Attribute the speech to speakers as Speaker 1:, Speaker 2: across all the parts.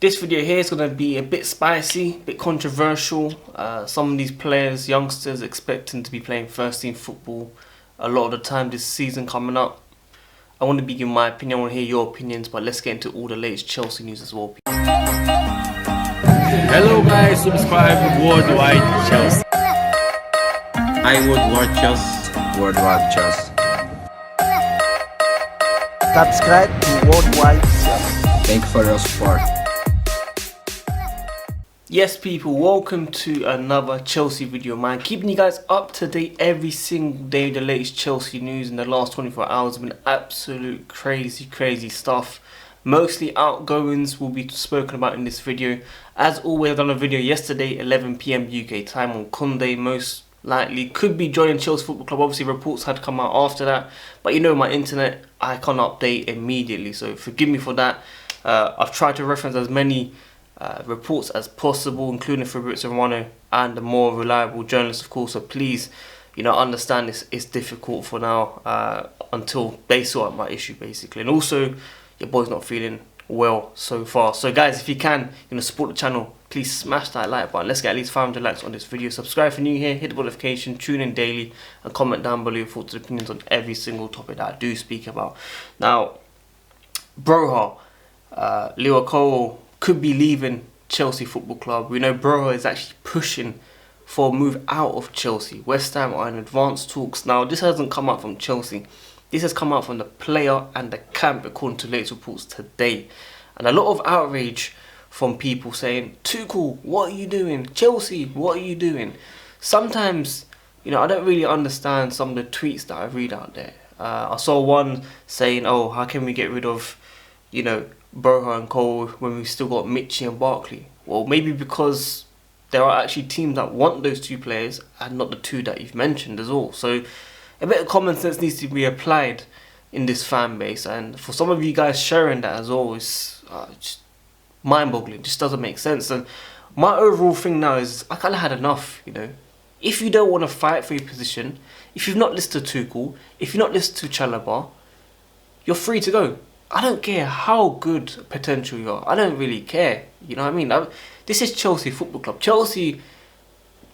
Speaker 1: This video here is going to be a bit spicy, a bit controversial. Some of these players, youngsters, expecting to be playing first team football a lot of the time this season coming up. I want to be giving my opinion, I want to hear your opinions, but let's get into all the latest Chelsea news as well.
Speaker 2: Hello guys, subscribe to WorldWideChels.
Speaker 3: Hi WorldWideChels.
Speaker 4: WorldWideChels.
Speaker 5: Subscribe to WorldWideChels.
Speaker 4: Thank you for your support.
Speaker 1: Yes people, welcome to another Chelsea video, man. Keeping you guys up to date every single day with the latest Chelsea news. In the last 24 hours have been absolute crazy stuff. Mostly outgoings will be spoken about in this video. As always, I've done a video yesterday, 11 PM UK time, on Kounde. Most likely could be joining Chelsea Football Club. Obviously reports had come out after that, but you know my internet, I can't update immediately, so forgive me for that. I've tried to reference as many reports as possible, including Fabrizio Romano and the more reliable journalists, of course. So please, understand this is difficult for now until they sort out my issue, basically. And also, your boy's not feeling well so far. So guys, if you can, support the channel, please smash that like button. Let's get at least 500 likes on this video. Subscribe if you're new here, hit the notification, tune in daily, and comment down below your thoughts and opinions on every single topic that I do speak about. Now, Broja Lewi Colwill could be leaving Chelsea Football Club. We know Broja is actually pushing for a move out of Chelsea. West Ham are in advanced talks. Now, this hasn't come out from Chelsea. This has come out from the player and the camp, according to latest reports today. And a lot of outrage from people saying, Tuchel, what are you doing? Chelsea, what are you doing? Sometimes, I don't really understand some of the tweets that I read out there. I saw one saying, oh, how can we get rid of, Broja and Cole when we've still got Mitchie and Barkley? Well, maybe because there are actually teams that want those two players and not the two that you've mentioned as well. So a bit of common sense needs to be applied in this fan base, and for some of you guys sharing that as well is just mind-boggling. It just doesn't make sense. And my overall thing now is I kind of had enough. If you don't want to fight for your position, if you've not listened to Tuchel, if you're not listening to Chalobah, you're free to go. I don't care how good potential you are. I don't really care. You know what I mean? This is Chelsea Football Club. Chelsea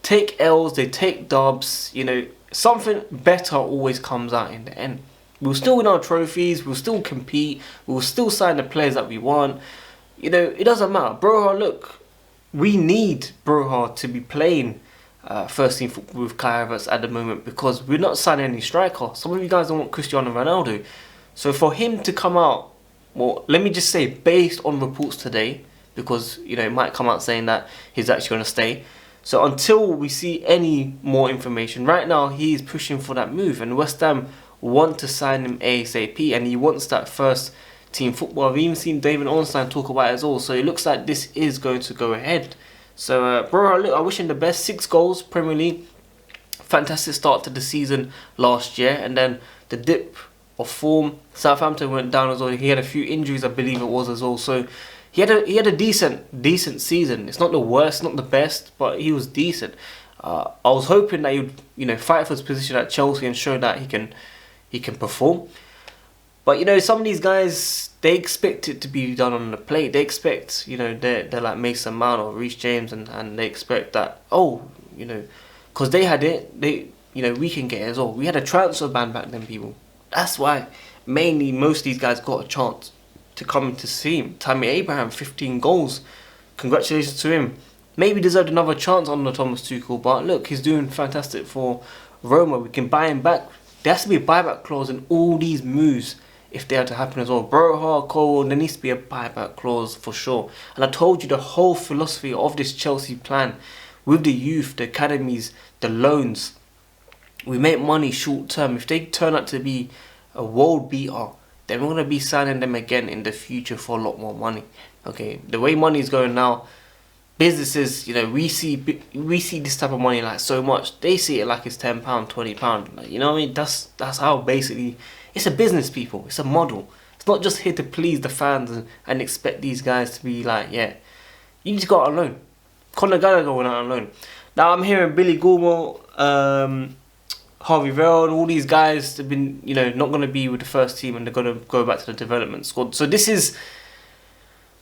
Speaker 1: take L's, they take dubs. Something better always comes out in the end. We'll still win our trophies. We'll still compete. We'll still sign the players that we want. It doesn't matter. Broja, look, we need Broja to be playing first team football with Kai Havertz at the moment because we're not signing any striker. Some of you guys don't want Cristiano Ronaldo. So for him to come out, well, let me just say, based on reports today, because, it might come out saying that he's actually going to stay. So until we see any more information, right now he's pushing for that move. And West Ham want to sign him ASAP, and he wants that first team football. I've even seen David Ornstein talk about it as well. So it looks like this is going to go ahead. So, bro, look, I wish him the best. 6 goals, Premier League. Fantastic start to the season last year. And then the dip of form. Southampton went down as well. He had a few injuries, I believe it was as well. So he had a decent season. It's not the worst, not the best, but he was decent. I was hoping that he would fight for his position at Chelsea and show that he can perform. But some of these guys, they expect it to be done on the plate. They expect they're like Mason Mount or Reece James, and they expect that because they had it, we can get it as well. We had a transfer ban back then, people. That's why mainly most of these guys got a chance to come to see him. Tammy Abraham, 15 goals. Congratulations to him. Maybe deserved another chance under Thomas Tuchel, but look, he's doing fantastic for Roma. We can buy him back. There has to be a buyback clause in all these moves if they are to happen as well. Broja, Cole, there needs to be a buyback clause for sure. And I told you the whole philosophy of this Chelsea plan with the youth, the academies, the loans. We make money short term. If they turn out to be a world beater, then we're going to be signing them again in the future for a lot more money. Okay, the way money is going now, businesses, we see this type of money like so much. They see it like it's £10, £20. Like, what I mean? That's how basically it's a business, people. It's a model. It's not just here to please the fans and expect these guys to be like, yeah, you need to go out on loan. Conor Gallagher going out on loan. Now I'm hearing Billy Gilmour, Harvey Vale and all these guys have been, not going to be with the first team and they're going to go back to the development squad. So this is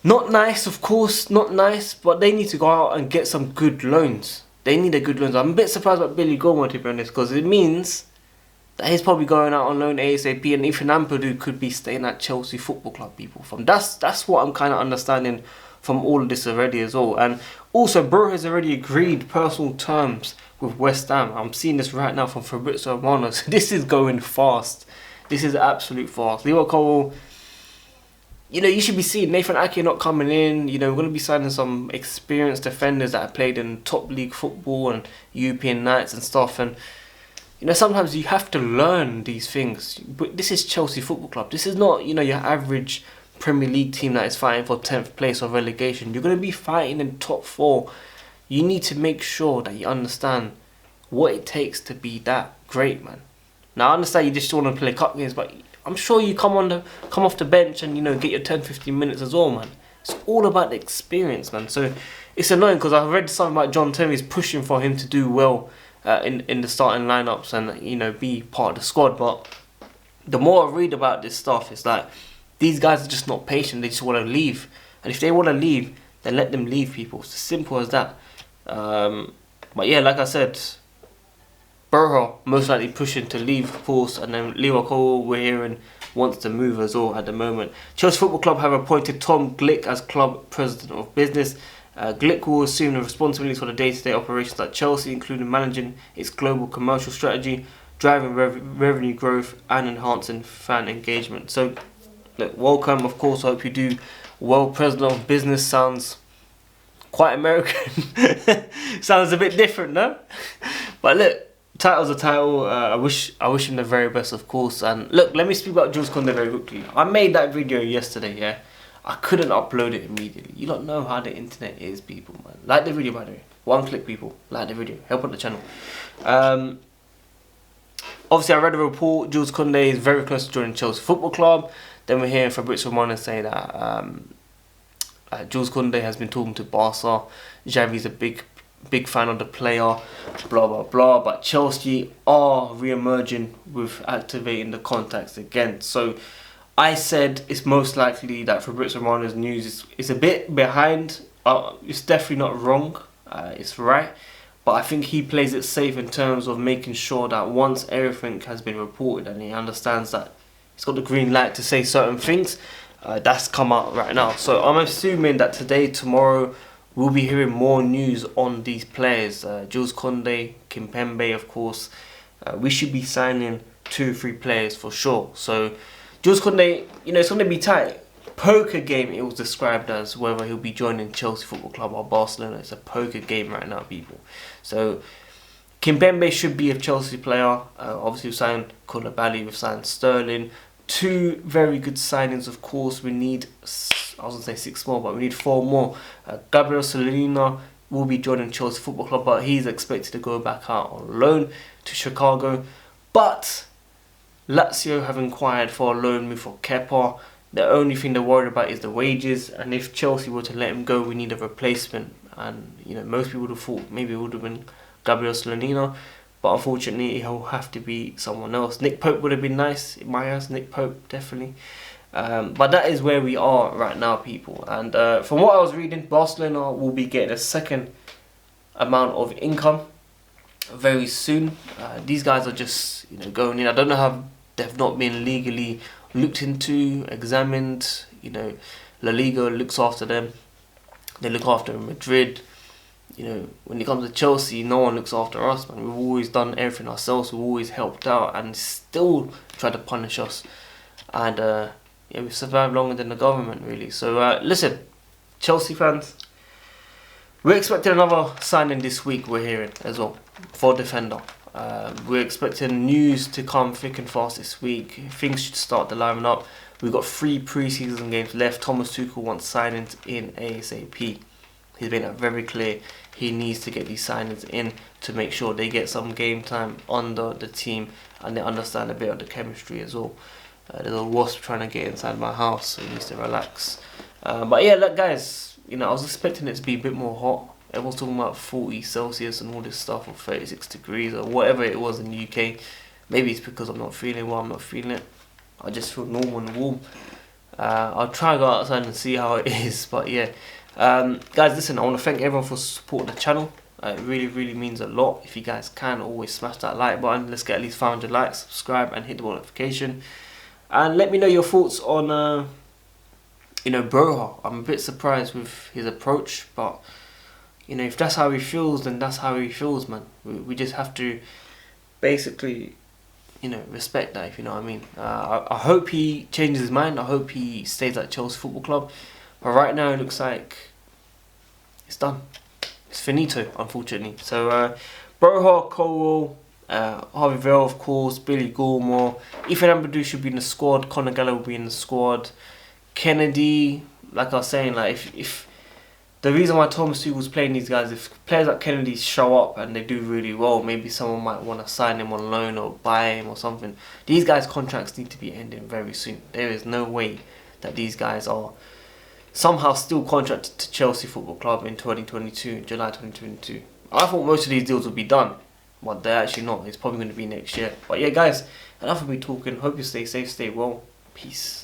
Speaker 1: Not nice, of course, not nice, but they need to go out and get some good loans. They need a good loans. I'm a bit surprised about Billy Gilmore, to be honest, because it means that he's probably going out on loan ASAP, and Ethan Ampadu could be staying at Chelsea Football Club, people. That's what I'm kind of understanding from all of this already as well. And also, Bro has already agreed personal terms with West Ham. I'm seeing this right now from Fabrizio Romano. So this is going fast. This is absolute fast. Lewi Colwill, you know, you should be seeing Nathan Ake not coming in. You know, we're going to be signing some experienced defenders that have played in top league football and European nights and stuff. And, you know, sometimes you have to learn these things. But this is Chelsea Football Club. This is not, you know, your average Premier League team that is fighting for 10th place or relegation. You're going to be fighting in top 4. You need to make sure that you understand what it takes to be that great, man. Now, I understand you just want to play cup games, but I'm sure you come off the bench and, you know, get your 10-15 minutes as well, man. It's all about the experience, man. So it's annoying because I read something about John Terry's pushing for him to do well in the starting lineups and, you know, be part of the squad. But the more I read about this stuff, it's like these guys are just not patient. They just want to leave, and if they want to leave, then let them leave, people. It's as simple as that. But yeah, like I said, Broja most likely pushing to leave, of course, and then Lewi Colwill, we're hearing, wants to move as well at the moment. Chelsea Football Club have appointed Tom Glick as club president of business. Glick will assume the responsibilities for the day-to-day operations at Chelsea, including managing its global commercial strategy, driving revenue growth, and enhancing fan engagement. So, look, welcome, of course. I hope you do well. President of business sounds quite American. Sounds a bit different, no? But look, title's a title. I wish him the very best, of course. And look, let me speak about Jules Kounde very quickly. I made that video yesterday, yeah. I couldn't upload it immediately. You don't know how the internet is, people, man. Like the video, by the way. One click, people. Like the video. Help out the channel. Obviously, I read a report. Jules Kounde is very close to joining Chelsea Football Club. Then we're hearing Fabrizio Romano say that Jules Kounde has been talking to Barca. Xavi's a big fan of the player, blah blah blah. But Chelsea are re-emerging with activating the contacts again. So I said it's most likely that Fabrizio Romano's news is a bit behind. It's definitely not wrong. It's right. But I think he plays it safe in terms of making sure that once everything has been reported and he understands that he's got the green light to say certain things, that's come out right now. So I'm assuming that today, tomorrow, we'll be hearing more news on these players. Jules Kounde, Kimpembe, of course. We should be signing 2 or 3 players for sure. So Jules Kounde, you know, it's going to be tight. Poker game, it was described as, whether he'll be joining Chelsea Football Club or Barcelona. It's a poker game right now, people. So Kimpembe should be a Chelsea player. Obviously, we've signed Koulibaly, we've signed Sterling. 2 very good signings, of course. We need, I was going to say 6 more, but we need 4 more. Gabriel Solina will be joining Chelsea Football Club, but he's expected to go back out on loan to Chicago. But Lazio have inquired for a loan move for Kepa. The only thing they're worried about is the wages, and if Chelsea were to let him go, we need a replacement. And, you know, most people would have thought maybe it would have been Gabriel Solina, but unfortunately he'll have to be someone else. Nick Pope would have been nice in my eyes. Nick Pope, definitely. But that is where we are right now, people. And from what I was reading, Barcelona will be getting a second amount of income very soon. These guys are just, you know, going in. I don't know how they've not been legally looked into, examined. You know, La Liga looks after them. They look after Madrid. You know, when it comes to Chelsea, no one looks after us, man. We've always done everything ourselves. We've always helped out and still try to punish us. And yeah, we've survived longer than the government, really. So listen, Chelsea fans, we're expecting another signing this week, we're hearing as well, for defender. We're expecting news to come thick and fast this week. Things should start to line up. We've got 3 pre-season games left. Thomas Tuchel wants signings in ASAP. He's made it very clear he needs to get these signings in to make sure they get some game time under the team and they understand a bit of the chemistry as well. There's a wasp trying to get inside my house, so he needs to relax. But yeah, look guys, you know, I was expecting it to be a bit more hot. Everyone's talking about 40 Celsius and all this stuff, or 36 degrees or whatever it was in the UK. Maybe it's because I'm not feeling well, I'm not feeling it. I just feel normal and warm. I'll try and go outside and see how it is. But yeah, guys, listen, I want to thank everyone for supporting the channel. It really means a lot. If you guys can, always smash that like button. Let's get at least 500 likes, subscribe and hit the notification. And let me know your thoughts on you know, Broja. I'm a bit surprised with his approach, but you know, if that's how he feels, then that's how he feels, man. We just have to basically, you know, respect that, if you know what I mean. I hope he changes his mind. I hope he stays at Chelsea Football Club. But right now it looks like it's done. It's finito, unfortunately. So Broja, Colwill, Harvey Vale, of course, Billy Gilmore, Ethan Ampadu should be in the squad, Conor Gallagher will be in the squad, Kennedy, like I was saying, like if the reason why Thomas Tuchel's playing these guys, if players like Kennedy show up and they do really well, maybe someone might want to sign him on loan or buy him or something. These guys' contracts need to be ending very soon. There is no way that these guys are somehow still contracted to Chelsea Football Club in 2022, July 2022. I thought most of these deals would be done, but they're actually not. It's probably going to be next year. But yeah, guys, enough of me talking. Hope you stay safe, stay well. Peace.